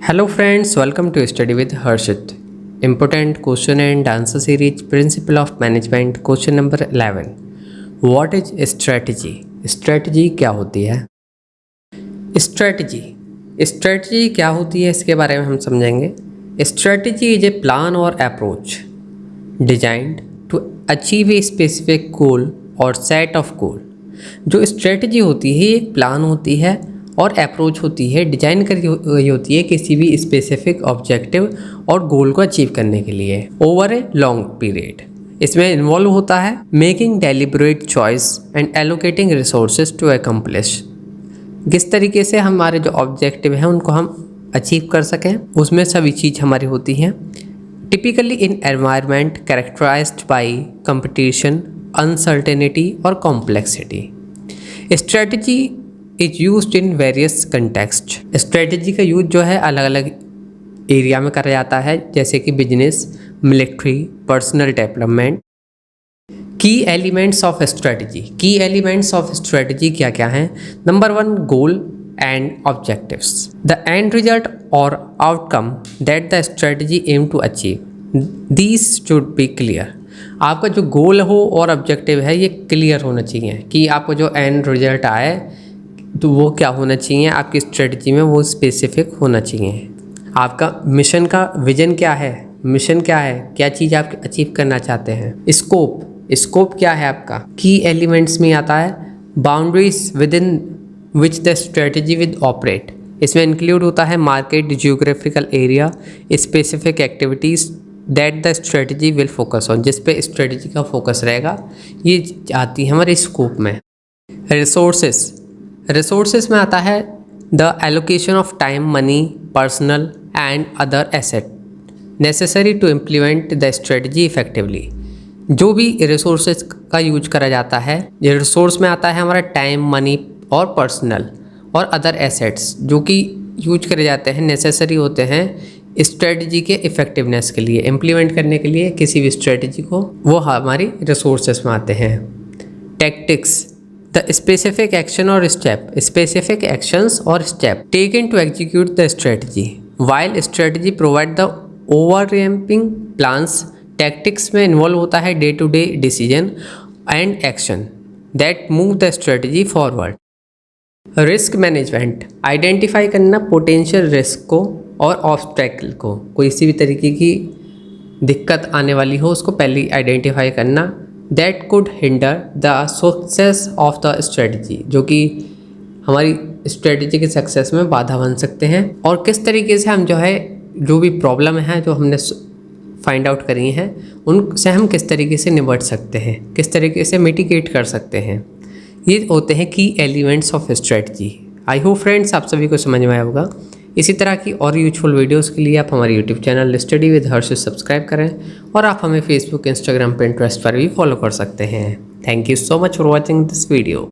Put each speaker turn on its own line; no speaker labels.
Hello friends, welcome to Study with Harshit. Important question and answer series, Principle of Management, question number 11. What is strategy? Strategy क्या होती है? Strategy क्या होती है इसके बारे में हम समझेंगे. Strategy is a plan or approach designed to achieve a specific goal or set of goal. जो स्ट्रेटजी होती है एक प्लान होती है और अप्रोच होती है, डिजाइन करी हुई होती है किसी भी स्पेसिफिक ऑब्जेक्टिव और गोल को अचीव करने के लिए ओवर ए लॉन्ग पीरियड. इसमें इन्वॉल्व होता है making deliberate choice and allocating resources to accomplish. किस तरीके से हमारे जो ऑब्जेक्टिव हैं उनको हम अचीव कर सकें, उसमें सभी चीज़ हमारी होती हैं. Typically in environment characterized by competition, uncertainty और complexity. Strategy is used in various context. Strategy का यूज जो है अलग अलग एरिया में करा जाता है, जैसे कि business, military, personal development. Key elements of strategy. Key elements of strategy क्या क्या हैं? Number 1, goal and objectives. The end result और outcome that the strategy aim to achieve. These should be clear. आपका जो गोल हो और ऑब्जेक्टिव है ये क्लियर होना चाहिए कि आपको जो एंड रिजल्ट आए तो वो क्या होना चाहिए, आपकी स्ट्रेटजी में वो स्पेसिफिक होना चाहिए. आपका मिशन का विजन क्या है, मिशन क्या है, क्या चीज़ आप अचीव करना चाहते हैं. स्कोप क्या है आपका. की एलिमेंट्स में आता है boundaries with in which the strategy with operate. इसमें इंक्लूड होता है market, geographical area, specific activities that the strategy will focus on. जिस पे स्ट्रेटजी का फोकस रहेगा ये आती है हमारे स्कोप में. रिसोर्सेस में आता है the allocation of time, money, personnel and other asset necessary to implement the strategy effectively. जो भी रिसोर्सेज का यूज करा जाता है, ये रिसोर्स में आता है हमारा टाइम, मनी और पर्सनल और अदर एसेट्स जो कि यूज करे जाते हैं, नेसेसरी होते हैं स्ट्रेटजी के इफ़ेक्टिवनेस के लिए, इम्प्लीमेंट करने के लिए किसी भी स्ट्रेटजी को, वो हमारी रिसोर्सेस में आते हैं. टैक्टिक्स, द स्पेसिफिक एक्शन और स्टेप. स्पेसिफिक एक्शंस और step taken to execute the strategy. While strategy provide the overlapping plans, tactics में इन्वॉल्व होता है day to day decision and action that move the strategy forward. Risk management, identify करना potential risk को और obstacle को, कोई सी भी तरीके की दिक्कत आने वाली हो उसको पहले आइडेंटिफाई करना. That could hinder the success of the strategy, जो कि हमारी स्ट्रेटजी के सक्सेस में बाधा बन सकते हैं. और किस तरीके से हम जो भी प्रॉब्लम है जो हमने फाइंड आउट करी हैं उनसे हम किस तरीके से निपट सकते हैं, किस तरीके से मिटिगेट कर सकते हैं. ये होते हैं की elements of strategy. I hope friends आप सभी को समझ में आया होगा. इसी तरह की और यूजफुल वीडियोस के लिए आप हमारे YouTube channel study with Harsh subscribe करें और आप हमें फेसबुक, इंस्टाग्राम, पिंटरेस्ट पर भी फॉलो कर सकते हैं. Thank you so much for watching this video.